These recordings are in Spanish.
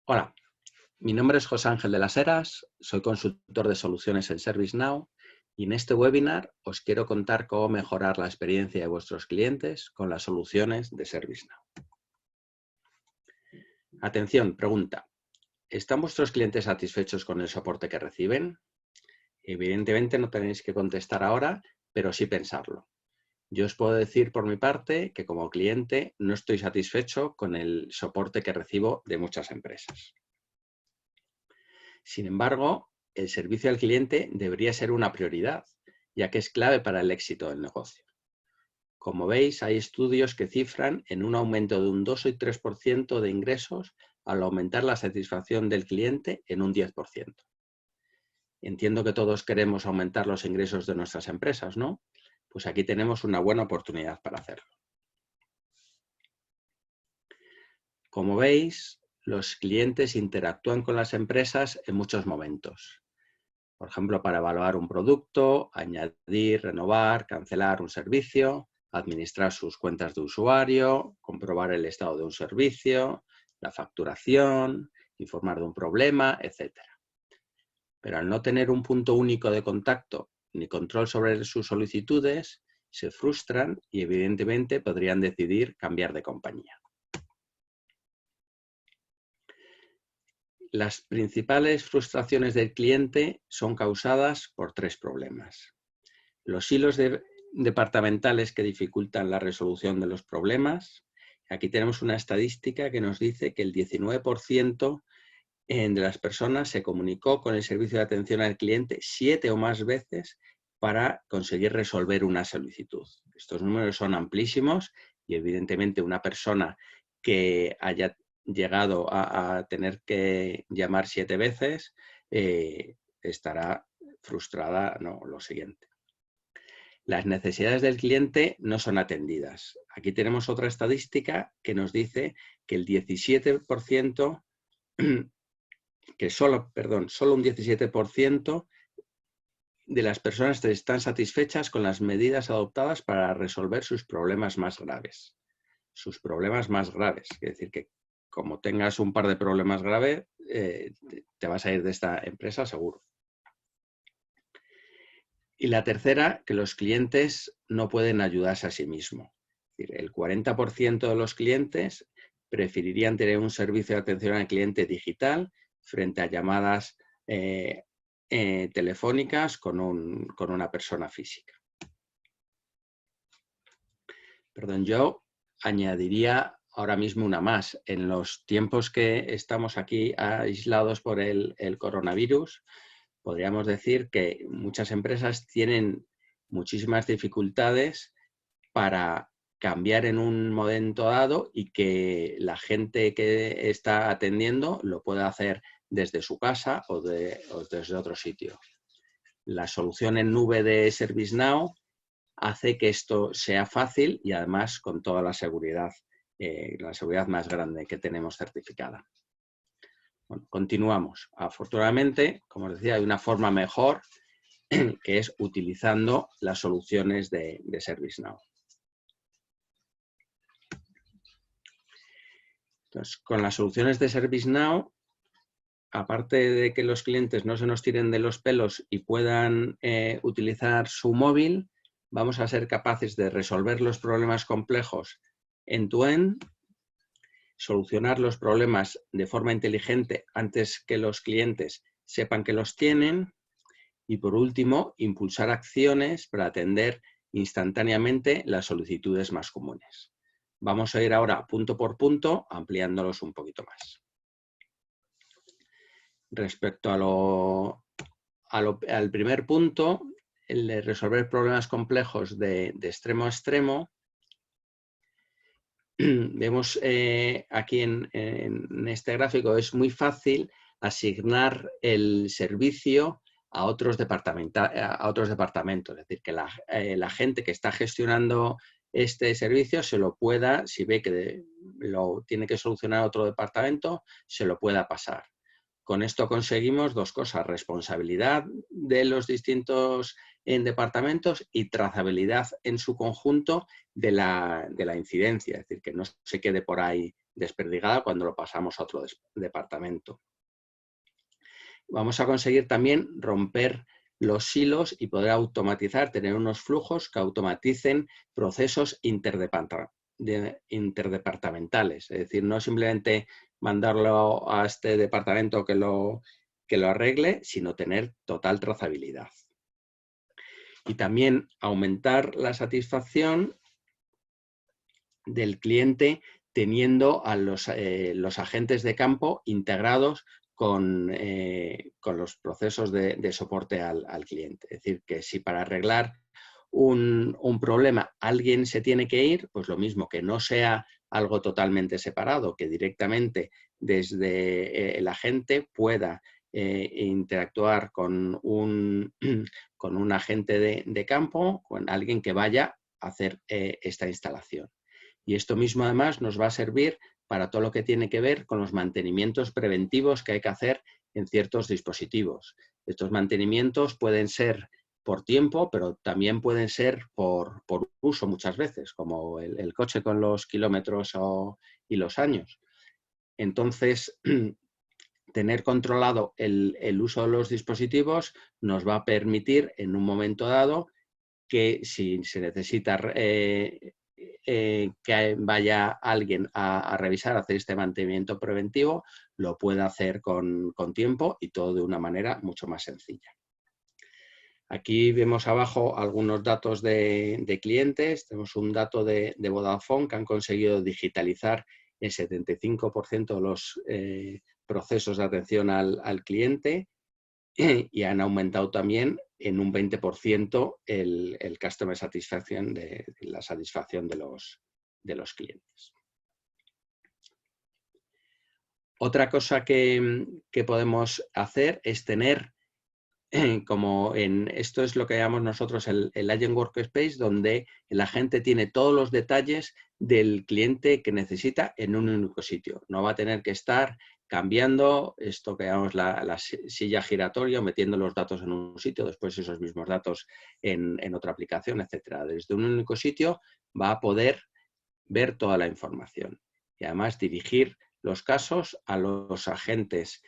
Hola, mi nombre es José Ángel de las Heras, soy consultor de soluciones en ServiceNow y en este webinar os quiero contar cómo mejorar la experiencia de vuestros clientes con las soluciones de ServiceNow. Atención, pregunta. ¿Están vuestros clientes satisfechos con el soporte que reciben? Evidentemente no tenéis que contestar ahora, pero sí pensarlo. Yo os puedo decir por mi parte que como cliente no estoy satisfecho con el soporte que recibo de muchas empresas. Sin embargo, el servicio al cliente debería ser una prioridad, ya que es clave para el éxito del negocio. Como veis, hay estudios que cifran en un aumento de un 2 y 3% de ingresos al aumentar la satisfacción del cliente en un 10%. Entiendo que todos queremos aumentar los ingresos de nuestras empresas, ¿no? Pues aquí tenemos una buena oportunidad para hacerlo. Como veis, los clientes interactúan con las empresas en muchos momentos. Por ejemplo, para evaluar un producto, añadir, renovar, cancelar un servicio, administrar sus cuentas de usuario, comprobar el estado de un servicio, la facturación, informar de un problema, etc. Pero al no tener un punto único de contacto ni control sobre sus solicitudes, se frustran y evidentemente podrían decidir cambiar de compañía. Las principales frustraciones del cliente son causadas por tres problemas. Los hilos departamentales que dificultan la resolución de los problemas. Aquí tenemos una estadística que nos dice que el 19% de las personas se comunicó con el servicio de atención al cliente 7 o más veces para conseguir resolver una solicitud. Estos números son amplísimos y evidentemente una persona que haya llegado a tener que llamar 7 veces estará frustrada, no, lo siguiente. Las necesidades del cliente no son atendidas. Aquí tenemos otra estadística que nos dice que el 17%, que solo un 17% de las personas están satisfechas con las medidas adoptadas para resolver sus problemas más graves. Sus problemas más graves, es decir, que como tengas un par de problemas graves, te vas a ir de esta empresa seguro. Y la tercera, que los clientes no pueden ayudarse a sí mismos. Es decir, el 40% de los clientes preferirían tener un servicio de atención al cliente digital frente a llamadas telefónicas con una persona física. Perdón, yo añadiría ahora mismo una más. En los tiempos que estamos aquí aislados por el coronavirus, podríamos decir que muchas empresas tienen muchísimas dificultades para cambiar en un momento dado y que la gente que está atendiendo lo pueda hacer desde su casa o desde otro sitio. La solución en nube de ServiceNow hace que esto sea fácil y además con toda la seguridad más grande que tenemos certificada. Bueno, continuamos. Afortunadamente, como os decía, hay una forma mejor que es utilizando las soluciones de ServiceNow. Entonces, con las soluciones de ServiceNow, aparte de que los clientes no se nos tiren de los pelos y puedan utilizar su móvil, vamos a ser capaces de resolver los problemas complejos end-to-end, solucionar los problemas de forma inteligente antes que los clientes sepan que los tienen y, por último, impulsar acciones para atender instantáneamente las solicitudes más comunes. Vamos a ir ahora punto por punto, ampliándolos un poquito más. Respecto al primer punto, el de resolver problemas complejos de extremo a extremo, vemos aquí en este gráfico, es muy fácil asignar el servicio a otros departamentos. Es decir, que la gente que está gestionando este servicio se lo pueda, si ve que lo tiene que solucionar otro departamento, se lo pueda pasar. Con esto conseguimos dos cosas: responsabilidad de los distintos departamentos y trazabilidad en su conjunto de la incidencia, es decir, que no se quede por ahí desperdigada cuando lo pasamos a otro departamento. Vamos a conseguir también romper los silos y poder automatizar, tener unos flujos que automaticen procesos interdepartamentales. Es decir, no simplemente mandarlo a este departamento que lo arregle, sino tener total trazabilidad. Y también aumentar la satisfacción del cliente teniendo a los agentes de campo integrados con los procesos de soporte al cliente. Es decir, que si para arreglar un problema alguien se tiene que ir, pues lo mismo, que no sea algo totalmente separado, que directamente desde el agente pueda interactuar con un agente de campo, con alguien que vaya a hacer esta instalación. Y esto mismo además nos va a servir para todo lo que tiene que ver con los mantenimientos preventivos que hay que hacer en ciertos dispositivos. Estos mantenimientos pueden ser por tiempo, pero también pueden ser por uso muchas veces, como el coche con los kilómetros y los años. Entonces, tener controlado el uso de los dispositivos nos va a permitir en un momento dado que si se necesita que vaya alguien a revisar, a hacer este mantenimiento preventivo, lo pueda hacer con tiempo y todo de una manera mucho más sencilla. Aquí vemos abajo algunos datos de clientes. Tenemos un dato de Vodafone, que han conseguido digitalizar el 75% de los procesos de atención al cliente y han aumentado también en un 20% el customer satisfaction, la satisfacción de los clientes. Otra cosa que podemos hacer es tener, esto es lo que llamamos nosotros el Agent Workspace, donde el agente tiene todos los detalles del cliente que necesita en un único sitio. No va a tener que estar cambiando esto que llamamos la silla giratoria, metiendo los datos en un sitio, después esos mismos datos en otra aplicación, etc. Desde un único sitio va a poder ver toda la información y además dirigir los casos a los agentes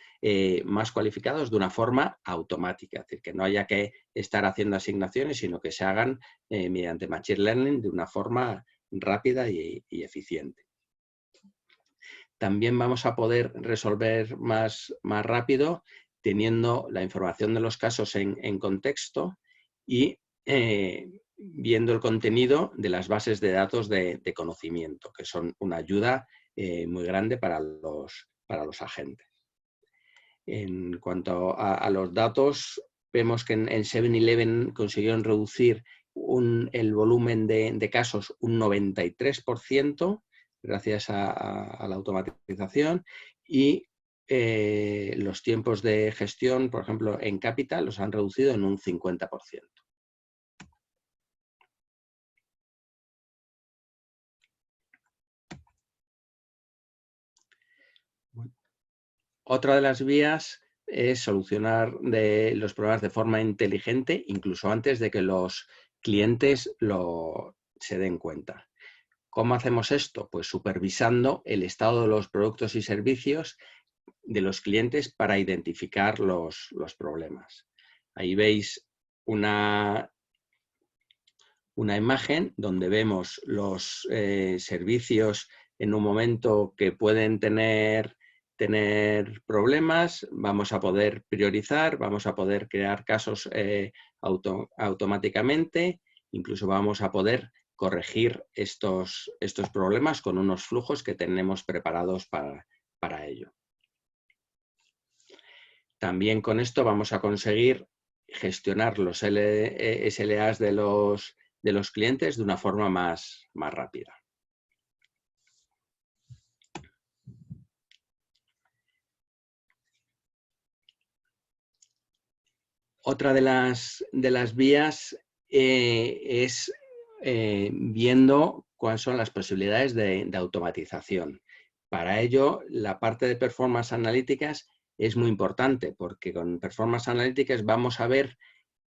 más cualificados de una forma automática, es decir, que no haya que estar haciendo asignaciones, sino que se hagan mediante Machine Learning de una forma rápida y eficiente. También vamos a poder resolver más rápido teniendo la información de los casos en contexto y viendo el contenido de las bases de datos de conocimiento, que son una ayuda muy grande para los agentes. En cuanto a los datos, vemos que en 7-Eleven consiguieron reducir el volumen de casos un 93%, gracias a la automatización, y los tiempos de gestión, por ejemplo, en Capital, los han reducido en un 50%. Otra de las vías es solucionar los problemas de forma inteligente, incluso antes de que los clientes se den cuenta. ¿Cómo hacemos esto? Pues supervisando el estado de los productos y servicios de los clientes para identificar los problemas. Ahí veis una imagen donde vemos los servicios en un momento que pueden tener problemas. Vamos a poder priorizar, vamos a poder crear casos automáticamente, incluso vamos a poder corregir estos problemas con unos flujos que tenemos preparados para ello. También con esto vamos a conseguir gestionar los SLAs de los clientes de una forma más rápida. Otra de las vías es viendo cuáles son las posibilidades de automatización. Para ello, la parte de Performance Analytics es muy importante, porque con Performance Analytics vamos a ver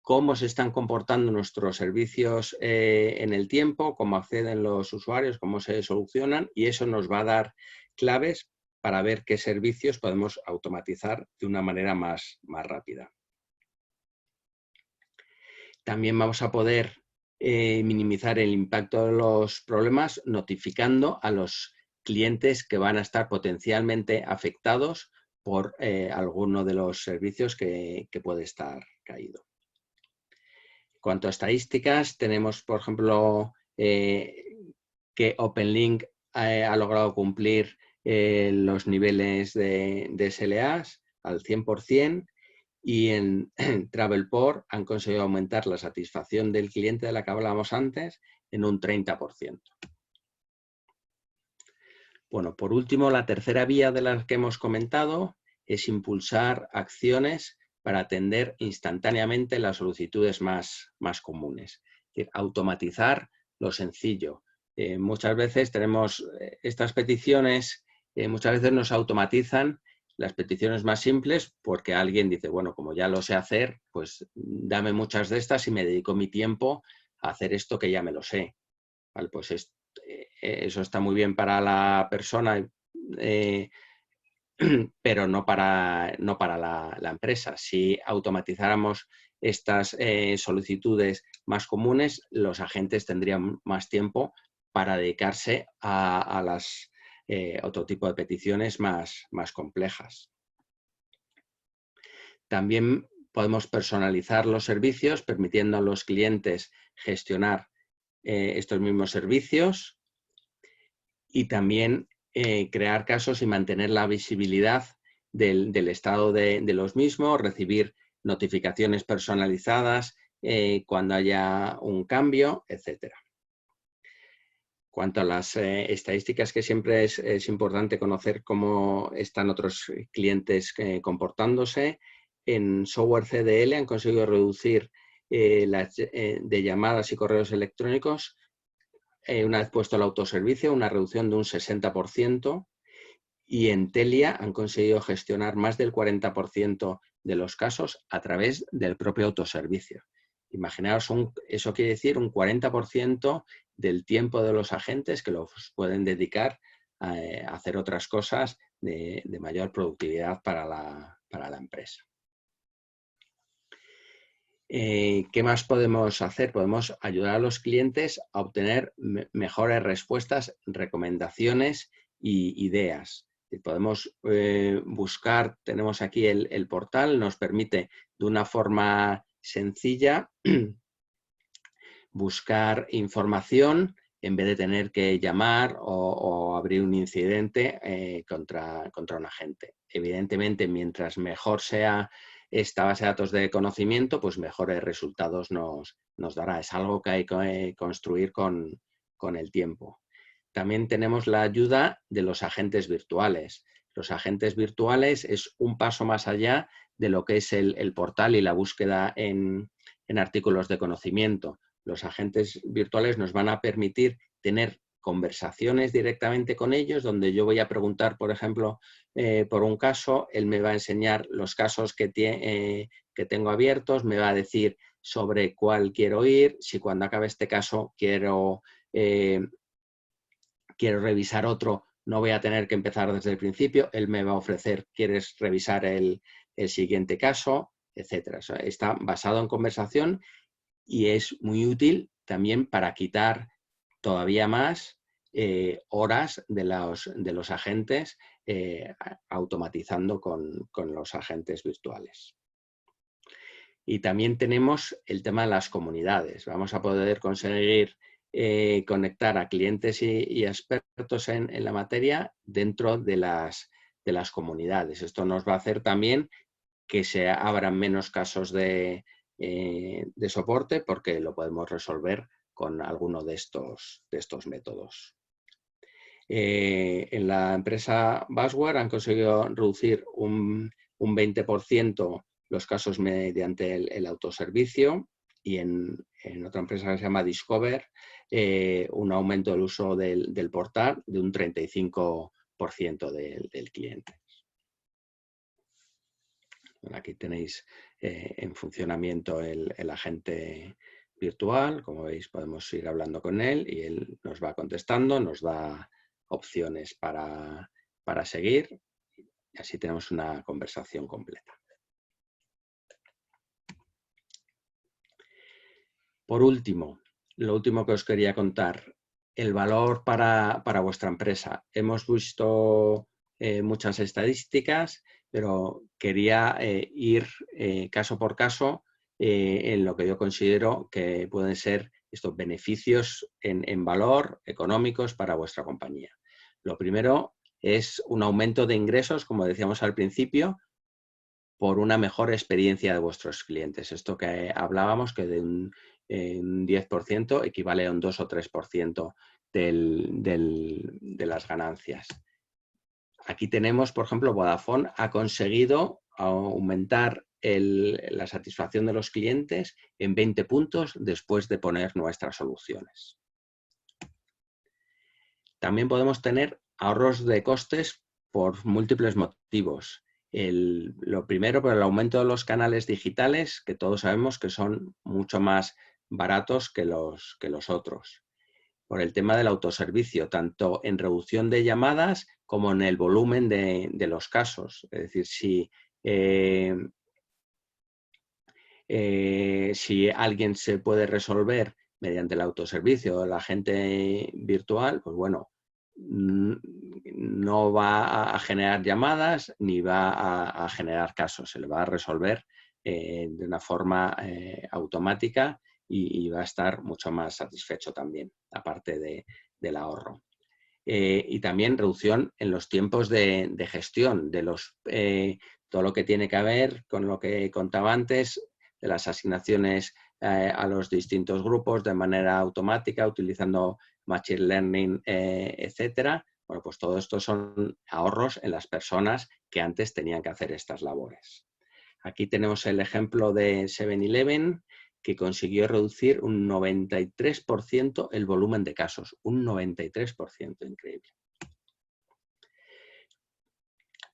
cómo se están comportando nuestros servicios en el tiempo, cómo acceden los usuarios, cómo se solucionan, y eso nos va a dar claves para ver qué servicios podemos automatizar de una manera más rápida. También vamos a poder minimizar el impacto de los problemas notificando a los clientes que van a estar potencialmente afectados por alguno de los servicios que puede estar caído. En cuanto a estadísticas, tenemos, por ejemplo, que OpenLink ha logrado cumplir los niveles de SLAs al 100%, y en Travelport han conseguido aumentar la satisfacción del cliente de la que hablábamos antes en un 30%. Bueno, por último, la tercera vía de las que hemos comentado es impulsar acciones para atender instantáneamente las solicitudes más comunes. Es decir, automatizar lo sencillo. Muchas veces tenemos estas peticiones, muchas veces nos automatizan las peticiones más simples porque alguien dice, bueno, como ya lo sé hacer, pues dame muchas de estas y me dedico mi tiempo a hacer esto que ya me lo sé. ¿Vale? Pues eso está muy bien para la persona, pero no para la empresa. Si automatizáramos estas solicitudes más comunes, los agentes tendrían más tiempo para dedicarse a las otro tipo de peticiones más complejas. También podemos personalizar los servicios, permitiendo a los clientes gestionar estos mismos servicios, y también crear casos y mantener la visibilidad del estado de los mismos, recibir notificaciones personalizadas cuando haya un cambio, etc. Cuanto a las estadísticas, que siempre es importante conocer cómo están otros clientes comportándose, en software CDL han conseguido reducir de llamadas y correos electrónicos, una vez puesto el autoservicio, una reducción de un 60%, y en Telia han conseguido gestionar más del 40% de los casos a través del propio autoservicio. Imaginaos, eso quiere decir un 40% del tiempo de los agentes que los pueden dedicar a hacer otras cosas de mayor productividad para la empresa. ¿Qué más podemos hacer? Podemos ayudar a los clientes a obtener mejores respuestas, recomendaciones e ideas. Podemos buscar, tenemos aquí el portal, nos permite de una forma sencilla buscar información en vez de tener que llamar o abrir un incidente contra un agente. Evidentemente, mientras mejor sea esta base de datos de conocimiento, pues mejores resultados nos dará. Es algo que hay que construir con el tiempo. También tenemos la ayuda de los agentes virtuales. Los agentes virtuales es un paso más allá de lo que es el portal y la búsqueda en artículos de conocimiento. Los agentes virtuales nos van a permitir tener conversaciones directamente con ellos, donde yo voy a preguntar, por ejemplo, por un caso, él me va a enseñar los casos que tengo abiertos, me va a decir sobre cuál quiero ir, si cuando acabe este caso quiero revisar otro, no voy a tener que empezar desde el principio, él me va a ofrecer, ¿quieres revisar el siguiente caso?, etcétera. O sea, está basado en conversación y es muy útil también para quitar todavía más horas de los agentes automatizando con los agentes virtuales. Y también tenemos el tema de las comunidades. Vamos a poder conseguir conectar a clientes y expertos en la materia dentro de las comunidades. Esto nos va a hacer también que se abran menos casos de soporte, porque lo podemos resolver con alguno de estos métodos. En la empresa Basware han conseguido reducir un 20% los casos mediante el autoservicio, y en otra empresa que se llama Discover, un aumento del uso del portal de un 35% del cliente. Bueno, aquí tenéis en funcionamiento el agente virtual. Como veis, podemos ir hablando con él y él nos va contestando, nos da opciones para para seguir y así tenemos una conversación completa. Por último, lo último que os quería contar, el valor para vuestra empresa. Hemos visto muchas estadísticas, pero quería ir caso por caso en lo que yo considero que pueden ser estos beneficios en valor económicos para vuestra compañía. Lo primero es un aumento de ingresos, como decíamos al principio, por una mejor experiencia de vuestros clientes. Esto que hablábamos, que de un 10% equivale a un 2 o 3% de las ganancias. Aquí tenemos, por ejemplo, Vodafone ha conseguido aumentar la satisfacción de los clientes en 20 puntos después de poner nuestras soluciones. También podemos tener ahorros de costes por múltiples motivos. Lo primero, por el aumento de los canales digitales, que todos sabemos que son mucho más baratos que los otros. Por el tema del autoservicio, tanto en reducción de llamadas como en el volumen de los casos. Es decir, si alguien se puede resolver mediante el autoservicio o el agente virtual, pues bueno, no va a generar llamadas ni va a generar casos, se le va a resolver de una forma automática y va a estar mucho más satisfecho también, aparte del ahorro. Y también reducción en los tiempos de gestión, todo lo que tiene que ver con lo que contaba antes, de las asignaciones a los distintos grupos de manera automática, utilizando Machine Learning, etcétera. Bueno, pues todo esto son ahorros en las personas que antes tenían que hacer estas labores. Aquí tenemos el ejemplo de 7-Eleven, que consiguió reducir un 93% el volumen de casos. Un 93%, increíble.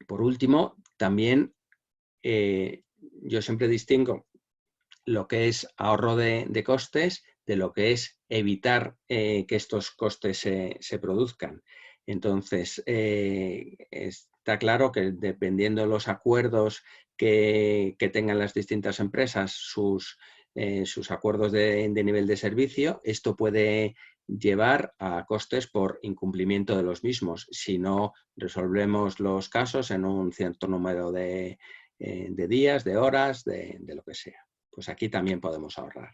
Por último, también yo siempre distingo lo que es ahorro de costes de lo que es evitar que estos costes se produzcan. Entonces, está claro que dependiendo de los acuerdos que tengan las distintas empresas, sus acuerdos de nivel de servicio, esto puede llevar a costes por incumplimiento de los mismos si no resolvemos los casos en un cierto número de días, de horas, de lo que sea. Pues aquí también podemos ahorrar.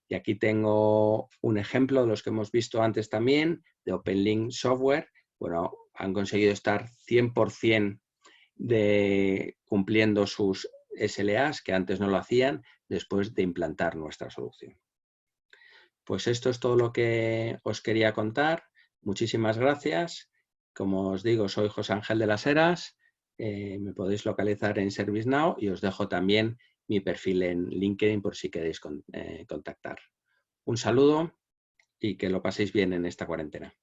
Y aquí tengo un ejemplo de los que hemos visto antes también, de OpenLink Software. Bueno, han conseguido estar 100% cumpliendo sus SLAs, que antes no lo hacían, después de implantar nuestra solución. Pues esto es todo lo que os quería contar. Muchísimas gracias. Como os digo, soy José Ángel de las Heras. Me podéis localizar en ServiceNow y os dejo también mi perfil en LinkedIn por si queréis contactar. Un saludo y que lo paséis bien en esta cuarentena.